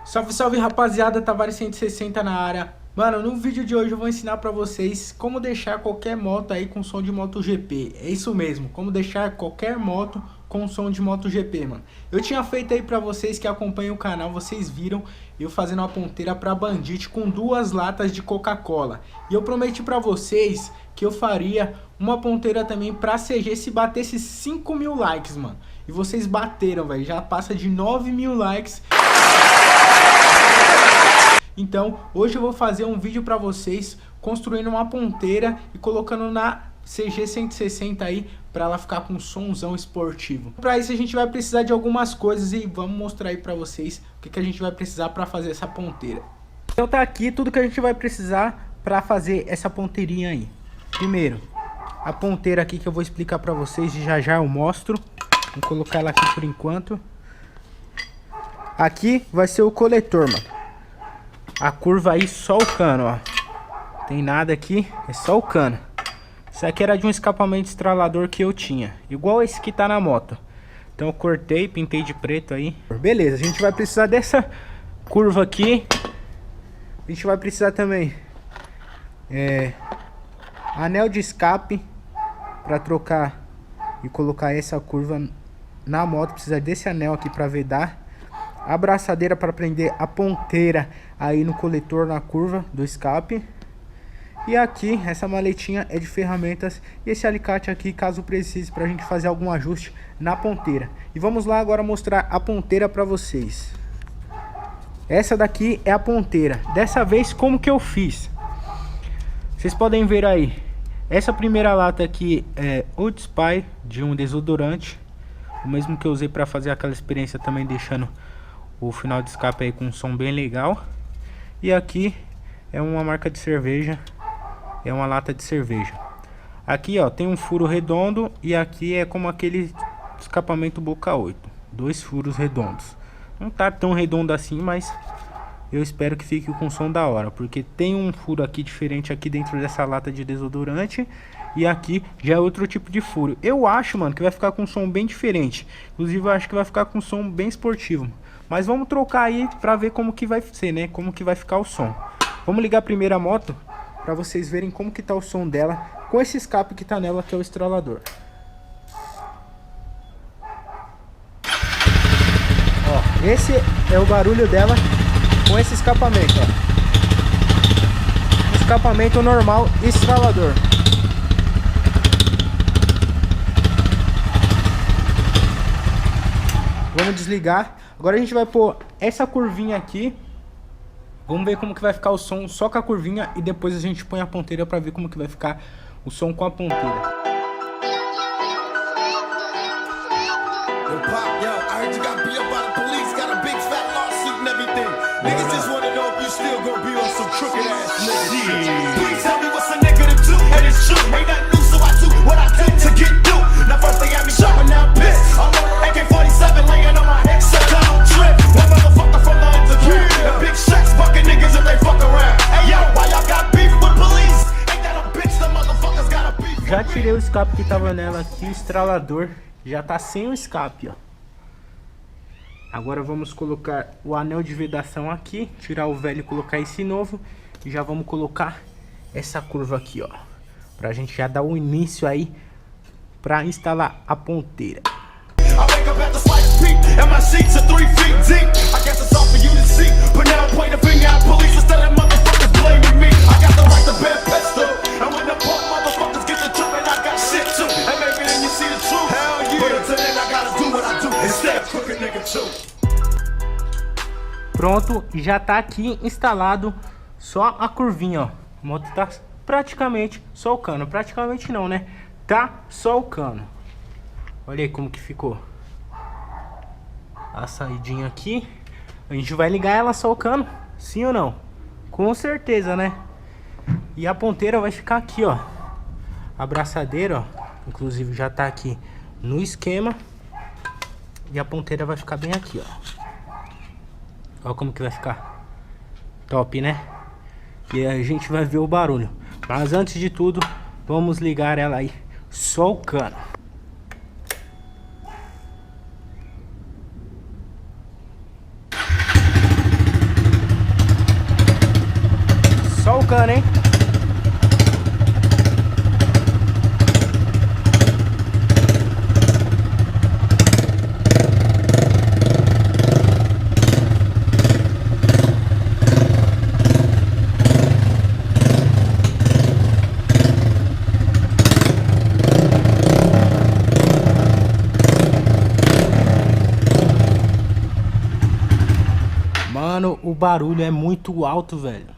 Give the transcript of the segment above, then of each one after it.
Salve, salve rapaziada, Tavares 160 na área. Mano, no vídeo de hoje eu vou ensinar pra vocês como deixar qualquer moto aí com som de MotoGP. É isso mesmo, como deixar qualquer moto com som de MotoGP, mano. Eu tinha feito aí pra vocês que acompanham o canal, vocês viram eu fazendo uma ponteira pra Bandit com 2 latas de Coca-Cola. E eu prometi pra vocês que eu faria uma ponteira também pra CG se batesse 5.000 likes, mano. E vocês bateram, velho, já passa de 9.000 likes. Então, hoje eu vou fazer um vídeo pra vocês construindo uma ponteira e colocando na CG 160 aí pra ela ficar com um somzão esportivo. Pra isso a gente vai precisar de algumas coisas e vamos mostrar aí pra vocês o que a gente vai precisar pra fazer essa ponteira. Então tá aqui tudo que a gente vai precisar pra fazer essa ponteirinha aí. Primeiro, a ponteira aqui que eu vou explicar pra vocês e já já eu mostro. Vou colocar ela aqui por enquanto. Aqui vai ser o coletor, mano. A curva aí só o cano, ó. Tem nada aqui, é só o cano. Isso aqui era de um escapamento estralador que eu tinha, igual esse que tá na moto. Então eu cortei, pintei de preto aí. Beleza, a gente vai precisar dessa curva aqui. A gente vai precisar também anel de escape para trocar e colocar essa curva na moto. Precisa desse anel aqui para vedar. A braçadeira para prender a ponteira aí no coletor, na curva do escape. E aqui, essa maletinha é de ferramentas. E esse alicate aqui, caso precise, para a gente fazer algum ajuste na ponteira. E vamos lá agora mostrar a ponteira para vocês. Essa daqui é a ponteira. Dessa vez, como que eu fiz? Vocês podem ver aí. Essa primeira lata aqui é Old Spy, de um desodorante. O mesmo que eu usei para fazer aquela experiência também, deixando o final de escape aí com um som bem legal. E aqui é uma marca de cerveja, é uma lata de cerveja. Aqui ó, tem um furo redondo e aqui é como aquele escapamento boca 8, 2 furos redondos. Não tá tão redondo assim, mas eu espero que fique com som da hora, porque tem um furo aqui diferente aqui dentro dessa lata de desodorante. E aqui já é outro tipo de furo. Eu acho, mano, que vai ficar com um som bem diferente. Inclusive eu acho que vai ficar com um som bem esportivo. Mas vamos trocar aí pra ver como que vai ser, né? Como que vai ficar o som. Vamos ligar primeiro a moto pra vocês verem como que tá o som dela com esse escape que tá nela, que é o estralador. Ó, esse é o barulho dela com esse escapamento, ó. Escapamento normal estralador. Vamos desligar. Agora a gente vai pôr essa curvinha aqui. Vamos ver como que vai ficar o som só com a curvinha. E depois a gente põe a ponteira pra ver como que vai ficar o som com a ponteira. Já tirei o escape que tava nela aqui, o estralador já tá sem o escape, ó. Agora vamos colocar o anel de vedação aqui, tirar o velho e colocar esse novo. E já vamos colocar essa curva aqui, ó, pra gente já dar o início aí pra instalar a ponteira. Pronto, já tá aqui instalado só a curvinha, ó. A moto tá praticamente só o cano. Praticamente não, né? Tá só o cano. Olha aí como que ficou a saidinha aqui. A gente vai ligar ela só o cano, sim ou não? Com certeza, né? E a ponteira vai ficar aqui, ó. A braçadeira, ó, inclusive já tá aqui no esquema. E a ponteira vai ficar bem aqui, ó. Olha como que vai ficar. Top, né? E a gente vai ver o barulho. Mas antes de tudo, vamos ligar ela aí. Só o cano. o cano, hein? Mano, o barulho é muito alto, velho.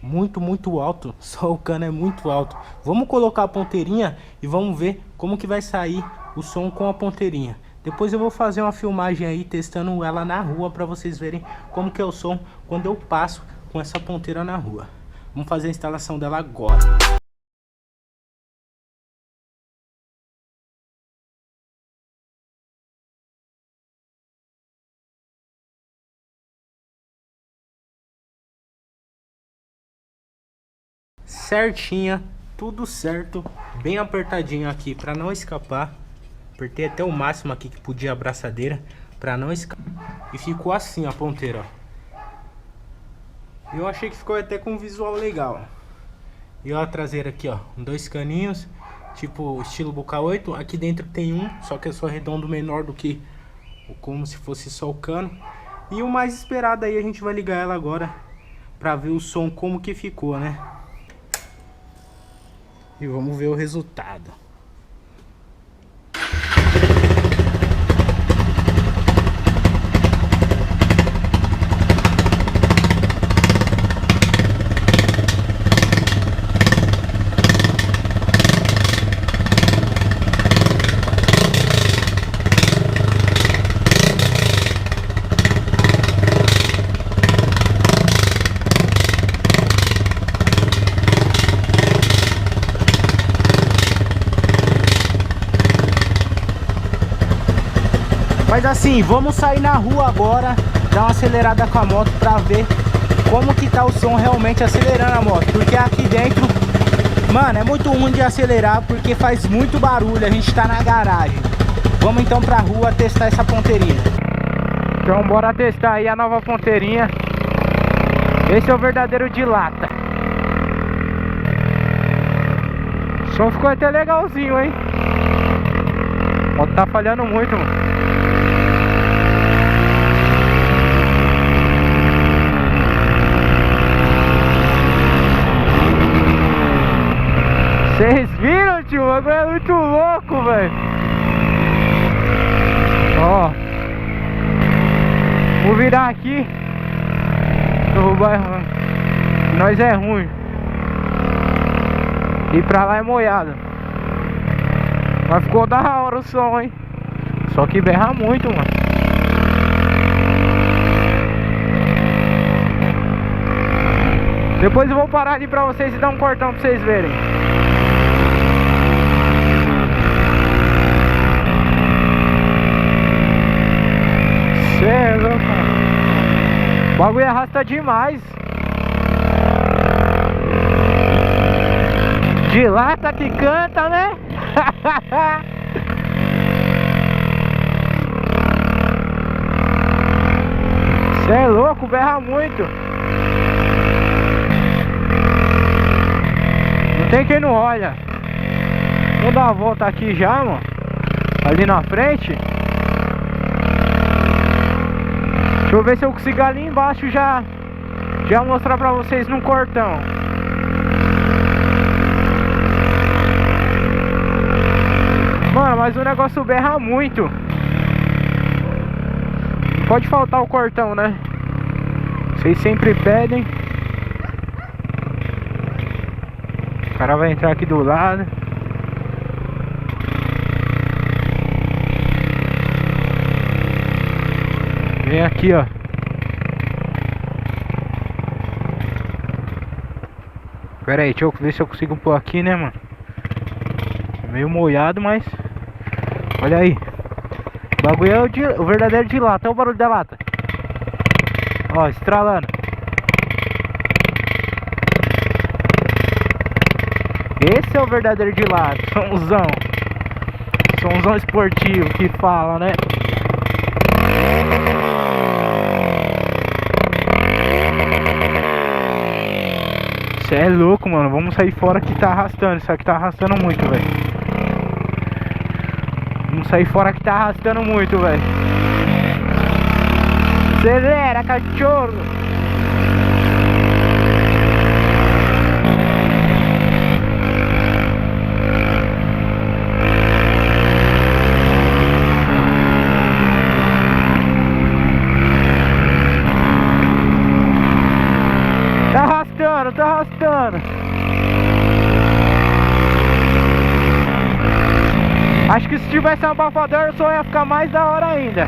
Muito alto. Só o cano é muito alto. Vamos colocar a ponteirinha e vamos ver como que vai sair o som com a ponteirinha. Depois eu vou fazer uma filmagem aí testando ela na rua pra vocês verem como que é o som quando eu passo com essa ponteira na rua. Vamos fazer a instalação dela agora. Certinha, tudo certo, bem apertadinho aqui para não escapar. Apertei até o máximo aqui que podia a abraçadeira para não escapar. E ficou assim a ponteira, ó. Eu achei que ficou até com um visual legal. E ó, a traseira aqui, ó, 2 caninhos, tipo estilo Boca 8. Aqui dentro tem um, só que é só redondo, menor do que como se fosse só o cano. E o mais esperado aí, a gente vai ligar ela agora para ver o som como que ficou, né? E vamos ver o resultado. Mas assim, vamos sair na rua agora, dar uma acelerada com a moto pra ver como que tá o som realmente acelerando a moto. Porque aqui dentro, mano, é muito ruim de acelerar porque faz muito barulho, a gente tá na garagem. Vamos então pra rua testar essa ponteirinha. Então bora testar aí a nova ponteirinha. Esse é o verdadeiro de lata. O som ficou até legalzinho, hein? A moto tá falhando muito, mano. Vocês viram, tio? O bagulho é muito louco, velho. Ó, vou virar aqui no bairro. Nós é ruim. E pra lá é molhado. Mas ficou da hora o som, hein? Só que berra muito, mano. Depois eu vou parar ali pra vocês e dar um cortão pra vocês verem. Cê, o bagulho arrasta demais. De lata que canta, né? Cê é louco, berra muito. Não tem quem não olha. Vou dar uma volta aqui já, mano. Ali na frente. Deixa eu ver se eu consigo ali embaixo já mostrar pra vocês num cortão. Mano, mas o negócio berra muito. Não pode faltar o cortão, né? Vocês sempre pedem. O cara vai entrar aqui do lado. Vem aqui, ó. Pera aí, deixa eu ver se eu consigo pôr aqui, né, mano? Meio molhado, mas... Olha aí. O bagulho é o verdadeiro de lata. Olha o barulho da lata. Ó, estralando. Esse é o verdadeiro de lata. Somzão. Somzão esportivo que fala, né? Cê é louco, mano. Vamos sair fora que tá arrastando. Isso aqui tá arrastando muito, velho. Vamos sair fora que tá arrastando muito, velho. Acelera, cachorro. Tá arrastando. Acho que se tivesse um abafador o som ia ficar mais da hora ainda.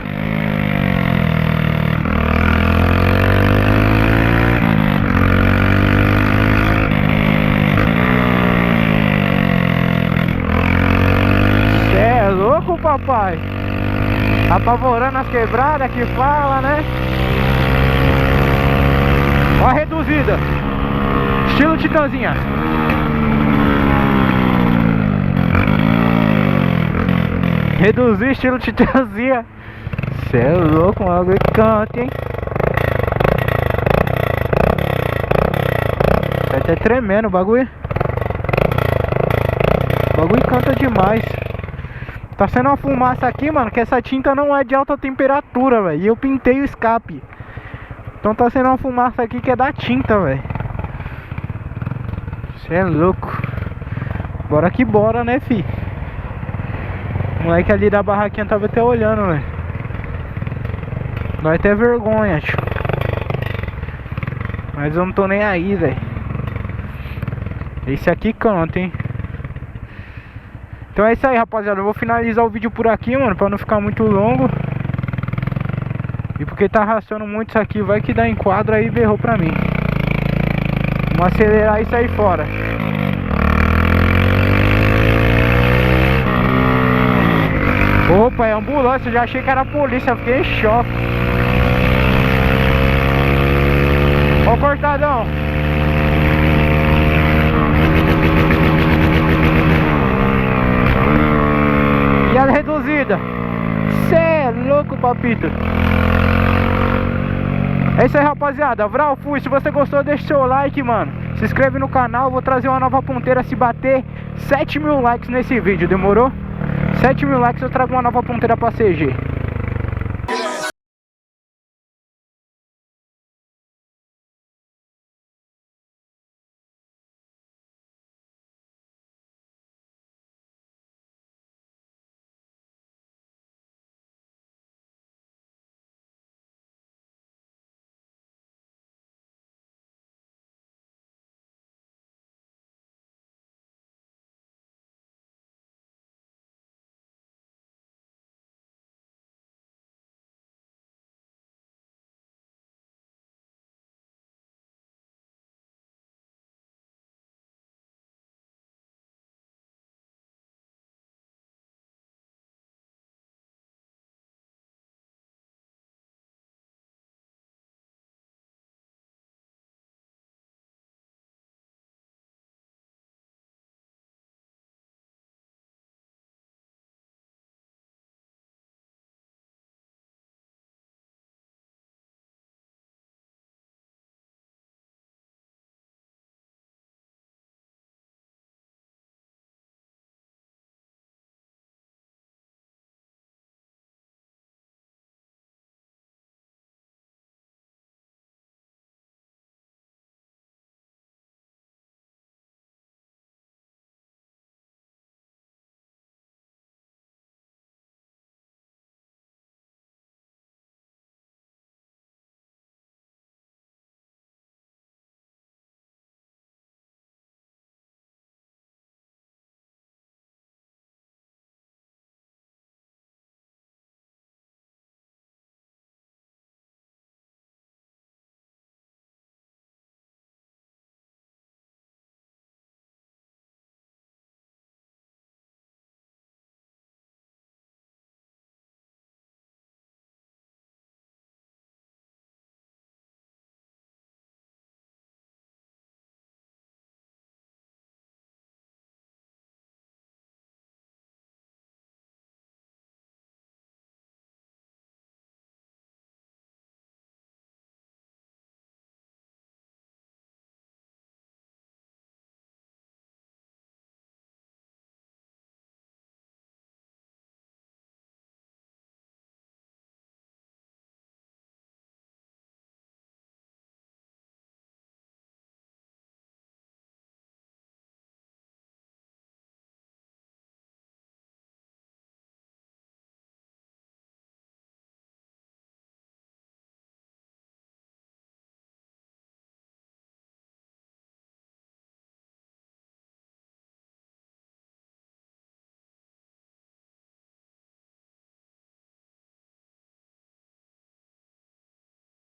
Cê é louco, papai. Apavorando as quebradas que fala, né? Ó a reduzida. Estilo Titãzinha. Reduzir estilo Titãzinha. Cê é louco, mano. Canta, hein? Tá até tremendo o bagulho. O bagulho canta demais. Tá sendo uma fumaça aqui, mano, que essa tinta não é de alta temperatura, velho. E eu pintei o escape. Então tá sendo uma fumaça aqui que é da tinta, velho. Cê é louco. Bora que bora, né, fi? O moleque ali da barraquinha tava até olhando, velho. Vai ter vergonha, tio. Mas eu não tô nem aí, velho. Esse aqui canta, hein? Então é isso aí, rapaziada. Eu vou finalizar o vídeo por aqui, mano, pra não ficar muito longo. E porque tá arrastando muito isso aqui, vai que dá enquadro aí, berrou pra mim. Vamos acelerar isso aí fora. Opa, é ambulância, eu já achei que era a polícia, eu fiquei em choque. Ó o cortadão. E a reduzida. Cê é louco, papito. É isso aí, rapaziada. Vral, fui. Se você gostou, deixa seu like, mano. Se inscreve no canal. Vou trazer uma nova ponteira se bater 7.000 likes nesse vídeo. Demorou? 7.000 likes eu trago uma nova ponteira pra CG.